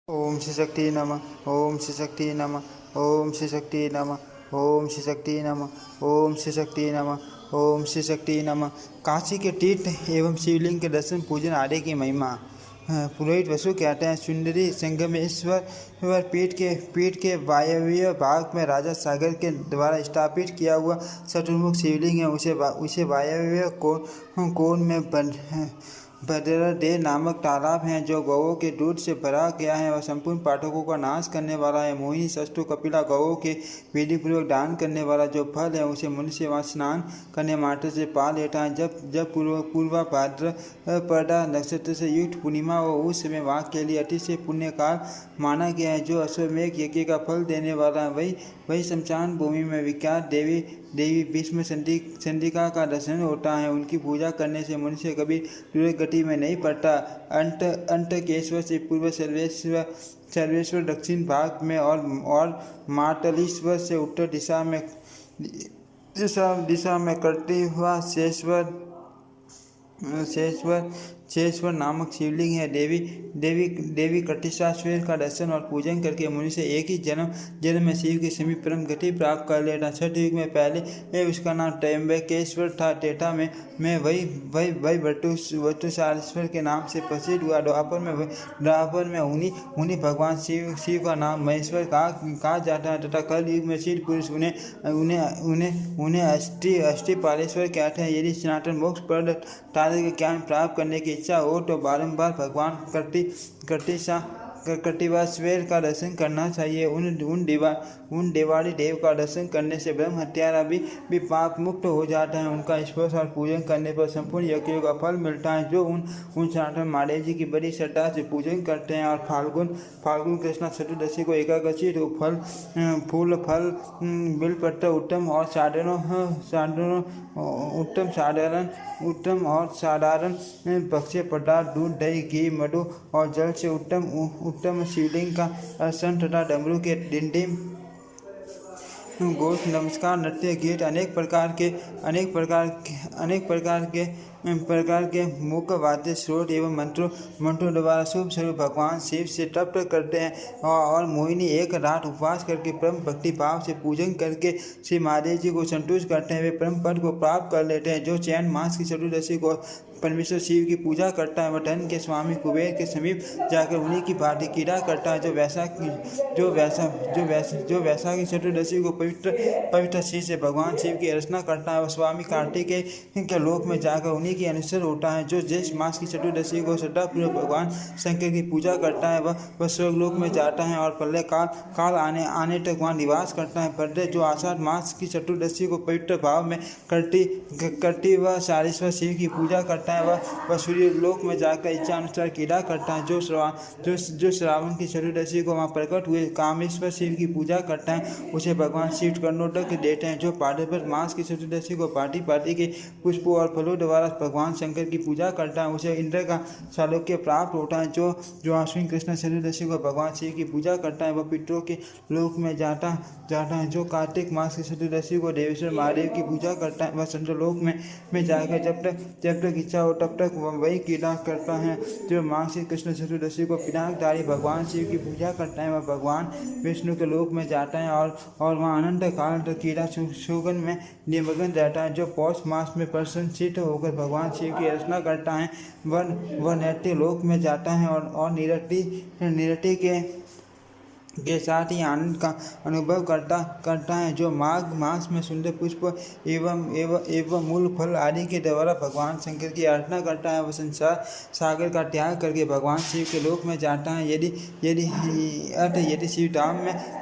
ओम श्री शक्ति नमः। ओम श्री शक्ति नमः। ओम श्री शक्ति नमः। ओम श्री शक्ति नमः। ओम श्री शक्ति नमः। ओम श्री शक्ति नमः। काशी के तीर्थ एवं शिवलिंग के दर्शन पूजन आदि की महिमा। पुरोहित वसु कहते हैं, सुंदरी संगमेश्वर पीठ के वायव्य भाग में राजा सागर के द्वारा स्थापित किया हुआ चतुर्मुख शिवलिंग है। उसे वायव्य कोण में भद्रदेव नामक तालाब है जो गौओं के दूध से भरा गया है और संपूर्ण पाठकों का नाश करने वाला है। मोहिनी षष्ठु कपिला गौओं के विधिपूर्वक दान करने वाला जो फल है उसे मनुष्य वहाँ स्नान करने मात्र से पा लेता है। जब पूर्वा भाद्रपदा नक्षत्र से युक्त पूर्णिमा हो उस समय वहाँ के लिए अतिशय पुण्य काल माना गया है। जो अश्वमेघ यज्ञ का फल देने वाला है वही शमशान भूमि में विख्यात देवी भीष्म चंडिका का दर्शन होता है। उनकी पूजा करने से मनुष्य कभी दुर्गति में नहीं पड़ता। अंतकेश्वर से पूर्व सर्वेश्वर दक्षिण भाग में और मातलीश्वर से उत्तर दिशा में करती हुआ शेषवर नामक शिवलिंग है। देवी कटिशाश्वर का दर्शन और पूजन करके मनुष्य एक ही जन्म में शिव के समीप परम गति प्राप्त कर लेता। छठ युग में पहले उसका नाम त्र्यंबकेश्वर था। टेटा में वही वटुसारेश्वर के नाम से प्रसिद्ध हुआ। द्वापर में उन्हीं भगवान शिव का नाम महेश्वर कहा जाता है तथा कल युग में सिद्ध पुरुष उन्हें अष्टिपालेश्वर कहते हैं। यदि सनातन मोक्ष पर तारे के ज्ञान प्राप्त करने की इच्छा हो तो बारंबार भगवान कटिवाश्वेर का दर्शन करना चाहिए। उन देवाली देव का दर्शन करने से ब्रह्म हत्यारा भी पाप मुक्त हो जाता है। उनका स्पर्श और पूजन करने पर संपूर्ण यज्ञों का फल मिलता है। जो उन सनातन महादेव जी की बड़ी श्रद्धा से पूजन करते हैं और फाल्गुन कृष्ण चतुर्दशी को एकादशी तो फूल फल बिलपत्र उत्तम और साधारण भक्ष्य पदार्थ दूध दही घी मधु और जल से उत्तम शिवलिंग का आसन तथा डमरू के डिंडिम गोष्ठ नमस्कार नृत्य गीत अनेक प्रकार के मुख्य वाद्य स्रोत एवं मंत्रों द्वारा शुभ स्वरूप भगवान शिव से तप करते हैं और मोहिनी एक रात उपवास करके परम भक्ति भाव से पूजन करके श्री महादेव जी को संतुष्ट करते हैं। वे परम पद को प्राप्त कर लेते हैं। जो चैन मास की चतुर्दशी को परमेश्वर शिव की पूजा करता है वह धन के स्वामी कुबेर के समीप जाकर उन्हीं की भांति क्रीड़ा करता है। जो वैशाखी चतुर्दशी को पवित्र शिव से भगवान शिव की अर्चना करता है वह स्वामी कार्तिकेय के लोक में जाकर उन्हीं के अनुसार होता है। जो ज्येष्ठ मास की चतुर्दशी को श्रद्धापूर्वक भगवान शंकर की पूजा करता है वह स्वर्गलोक में जाता है और प्रलय काल आने तक वहाँ निवास करता है। पर जो आषाढ़ मास की चतुर्दशी को पवित्र भाव में करती वह सारेश्वर शिव की पूजा करता है वह सूर्य लोक में जाकर इच्छा अनुसार क्रीड़ा करता है। जो श्रावण की चतुर्दशी को वहाँ प्रकट हुए कामेश्वर शिव की पूजा करता है उसे भगवान शिव कर्णोदक देते हैं। जो भाद्रपद मास की चतुर्दशी को पाटी के पुष्पों और फलों द्वारा भगवान शंकर की पूजा करता है उसे इंद्र का सालोक्य प्राप्त होता है। जो आश्विन कृष्ण चतुर्दशी को भगवान शिव की पूजा करता है वह पितरों के लोक में जाता है। जो कार्तिक मास की चतुर्दशी को देवेश्वर महादेव की पूजा करता है वह चंद्रलोक में जाकर जब तक इच्छा हो तब तक वही क्रीड़ा करता है। जो माघ श्री कृष्ण चतुर्दशी को पिनाकधारी भगवान शिव की पूजा करता है वह भगवान विष्णु के लोक में जाता है और वहाँ अनंत काल तक क्रीड़ा सुगन में निमग्न रहता है। जो पौष मास में प्रसन्नचित्त होकर भगवान शिव की अर्चना करता है वह नैत्य लोक में जाता है और निरति के साथ ही आनंद का अनुभव करता है। जो माघ मास में सुंदर पुष्प एवं मूल फल आदि के द्वारा भगवान शंकर की आराधना करता है वह संसार सागर का त्याग करके भगवान शिव के लोक में जाता है। यदि शिव धाम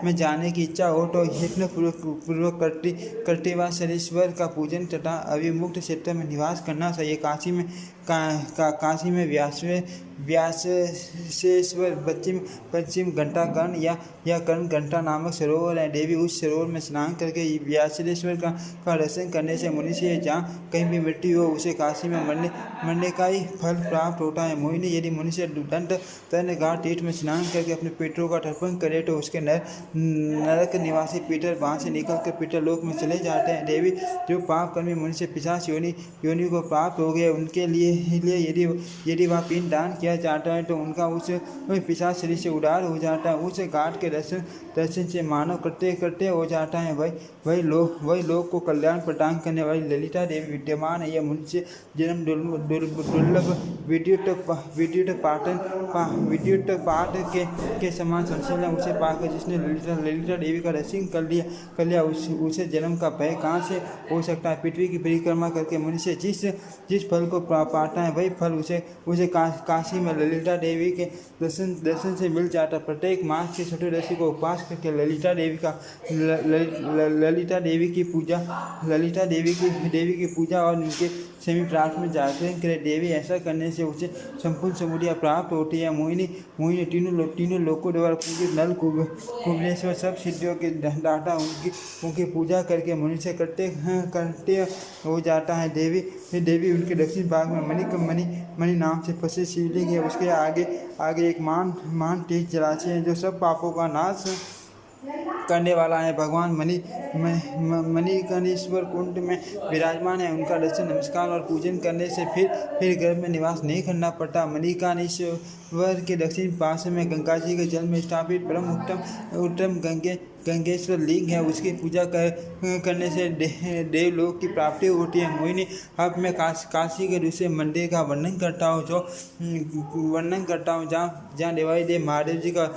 में जाने की इच्छा हो तो यत्न पूर्वक कर्तिवासरेश्वर का पूजन तथा अभिमुक्त क्षेत्र में निवास करना चाहिए। काशी में व्यासेश्वर पश्चिम घंटाकर्ण या यह कर्ण घंटा नामक सरोवर है। देवी उस सरोवर में स्नान करके व्यासदेश्वर का दर्शन करने से मनुष्य जहाँ कहीं भी मृत्यु हो उसे काशी में मरने का ही फल प्राप्त होता है। मोहिनी, यदि मनुष्य दंड घाट तीर्थ में स्नान करके अपने पितरों का तर्पण करे तो उसके नरक निवासी पितर वहाँ से निकलकर पितर लोक में चले जाते हैं। देवी, जो पाप कर्मी मनुष्य पिशाच योनि को प्राप्त हो गए उनके लिए यदि वह पिंड दान किया जाता है तो उनका उस पिशाच शरीर से उद्धार हो जाता है। उस घाट के दर्शन से मानव करते हो जाता है। वही लोग को कल्याण प्रदान करने वाली ललिता देवी विद्यमान है। यह मनुष्य जन्म दुर्लभ विद्युत पाठ के समान संशय उसे पाकर जिसने ललिता देवी का दर्शन कर लिया उसे जन्म का भय कहाँ से हो सकता है। पृथ्वी की परिक्रमा करके मनुष्य जिस फल को पाता है वही फल उसे काशी में ललिता देवी के दर्शन से मिल जाता। प्रत्येक मास की चतुर्दशी को उपवास करके ललिता देवी की पूजा और उनके समीप रात में जागरण करे। देवी, ऐसा करने से उसे संपूर्ण समुदिया प्राप्त होती है। मोहिनी, तीनों लोकों द्वारा पूजित नल कुबलेश्वर सब सिद्धियों के दाता उनकी पूजा करके मनुष्य करते हो जाता है। देवी उनके दक्षिण भाग में मणि नाम से प्रसिद्ध शिवलिंग है। उसके आगे एक मान तेज जलाशय है जो सब पापों का नाश करने वाला है। भगवान मणिकर्णेश्वर कुंड में विराजमान है। उनका दर्शन, नमस्कार और पूजन करने से फिर गर्भ में निवास नहीं करना पड़ता। मणिकर्णेश्वर के दक्षिण पार्श्व में गंगा जी के जल में स्थापित परम उत्तम गंगेश्वर लिंग है। उसकी पूजा करने से देवलोक की प्राप्ति होती है। मोहिनी, अब मैं काशी के दूसरे मंदिर का वर्णन करता हूँ जहाँ देवाई देव महादेव जी का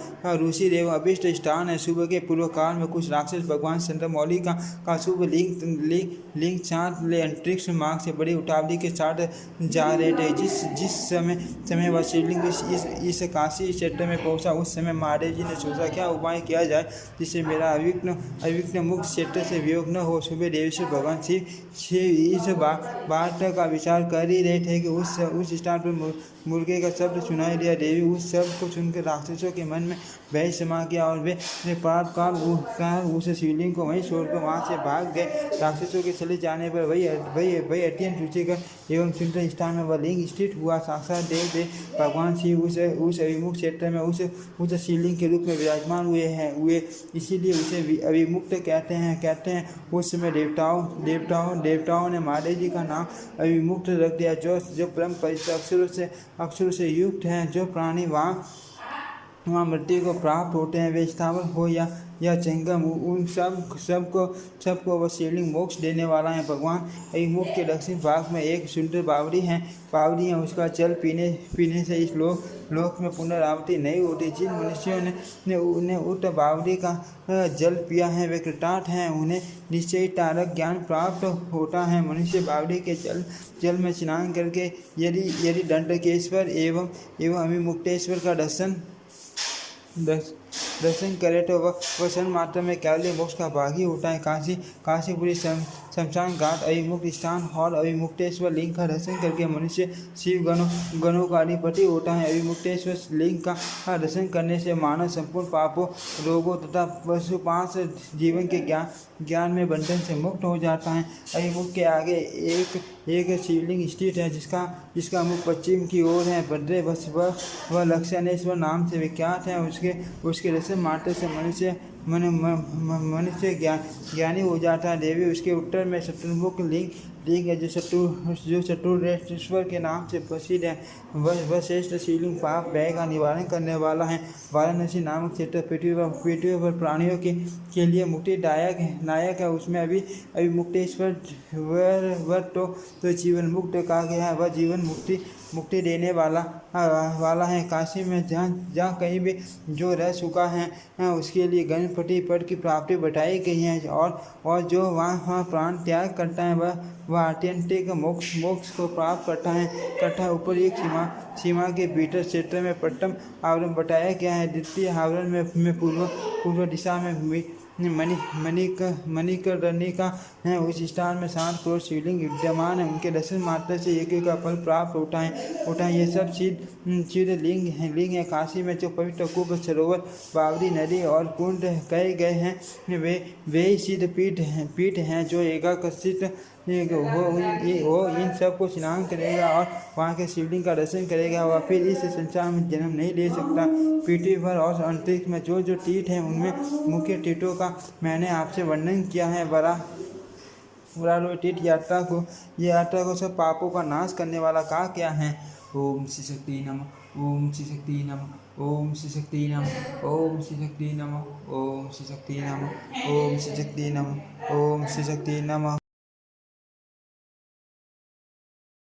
ऋषि देव अभिष्ट स्थान है। सुबह के पूर्व काल में कुछ राक्षस भगवान चंद्रमौली का शुभ लिंग चाँद ले अंतरिक्ष मार्ग से बड़ी उतावली के साथ जा रहे थे। जिस समय वह शिवलिंग इस काशी क्षेत्र में पहुंचा उस समय महादेव जी ने सोचा क्या उपाय किया जाए जिससे मेरा अविघ्न मुक्त क्षेत्र से वियोग न हो। सुबह देवेश्वर भगवान शिव इस बात का विचार कर ही रहे थे कि उस स्थान पर मुर्गे का शब्द सुनाई दिया। देवी उस शब्द को सुनकर राक्षसों के मन में भय समा गया और वे प्रातःकाल उस शिवलिंग को वहीं छोड़कर वहाँ से भाग गए। राक्षसों के चले जाने पर वही अत्यंत रुचिकर एवं सुंदर स्थान में वह लिंग स्थित हुआ। साक्षात देव भगवान शिव उस अभिमुख क्षेत्र में उस शिवलिंग के रूप में विराजमान हुए इसीलिए उसे अभिमुक्त कहते हैं। उस समय देवताओं ने महादेव जी का नाम अभिमुक्त रख दिया जो परम पवित्र अक्षरों से युक्त हैं। जो प्राणी वहाँ मृत्यु को प्राप्त होते हैं वे स्थावर हो या जंगम उन सबको वह शिवलिंग मोक्ष देने वाला है। भगवान अभिमुख के दक्षिण भाग में एक सुंदर बावड़ी है। उसका जल पीने से इस लोक में पुनरावृत्ति नहीं होती। जिन मनुष्यों ने उस बावड़ी का जल पिया है वे कृतार्थ हैं। उन्हें निश्चय तारक ज्ञान प्राप्त होता है। मनुष्य बावड़ी के जल में स्नान करके यदि दंडकेश्वर एवं अभिमुक्तेश्वर का दर्शन करे तो वह क्षण मात्र में केवल मोक्ष का भागी होता है। काशीपुरी शमशान घाट अभिमुक्त स्थान और अभिमुक्तेश्वर लिंग का दर्शन करके मनुष्य शिव गणों का अधिपति होता है। अभिमुक्तेश्वर लिंग का दर्शन करने से मानव संपूर्ण पापों, रोगों तथा पशुपाश जीवन के ज्ञान में बंधन से मुक्त हो जाता है। अभिमुख के आगे एक शिवलिंग स्थित है जिसका मुख पश्चिम की ओर है। भद्रे वह लक्षणेश्वर नाम से विख्यात है। उसके दर्शन मात्र से मनुष्य ज्ञानी हो जाता है। देवी उसके उत्तर में चतुर्मुख लिंग है जो चतुर्रेश्वर के नाम से प्रसिद्ध है। वह श्रेष्ठ शिवलिंग पाप भय का निवारण करने वाला है। वाराणसी नामक क्षेत्र पृथ्वी पर प्राणियों के लिए मुक्तिदायक है। उसमें अभिमुक्तेश्वर वर तो जीवन मुक्त कहा गया है। वह जीवन मुक्ति देने वाला है। काशी में जहाँ कहीं भी जो रह चुका है उसके लिए गणपति पद की प्राप्ति बताई गई है और जो वहाँ प्राण त्याग करता है वह आत्यंतिक मोक्ष को प्राप्त करता है। ऊपर एक सीमा के भीतर क्षेत्र में प्रथम आवरण बताया गया है। द्वितीय आवरण में पूर्व दिशा में मणिकर्णिका है। उस स्थान में 7 करोड़ शिवलिंग विद्यमान है। उनके दर्शन मात्र से एक का फल प्राप्त होता है। ये सब सिद्ध लिंग है। काशी में जो पवित्र कुंभ, सरोवर, बावड़ी, नदी और कुंड कहे गए हैं वे ही सिद्ध पीठ हैं। जो एकाग्रचित्त वो इन सब को स्नान करेगा और वहाँ के शिवलिंग का दर्शन करेगा, वह फिर इस संसार में जन्म नहीं ले सकता। पृथ्वी पर और अंतरिक्ष में जो तीर्थ हैं उनमें मुख्य तीर्थों का मैंने आपसे वर्णन किया है। तीर्थ यात्रा को सब पापों का नाश करने वाला कहा क्या है। ओम श्री शक्ति नमः। ओम श्री शक्ति नमः। ओम श्री शक्ति नमः। ओम श्री शक्ति नमः। ओम श्री शक्ति नमः। ओम श्री शक्ति नमः। ओम श्री शक्ति नमः।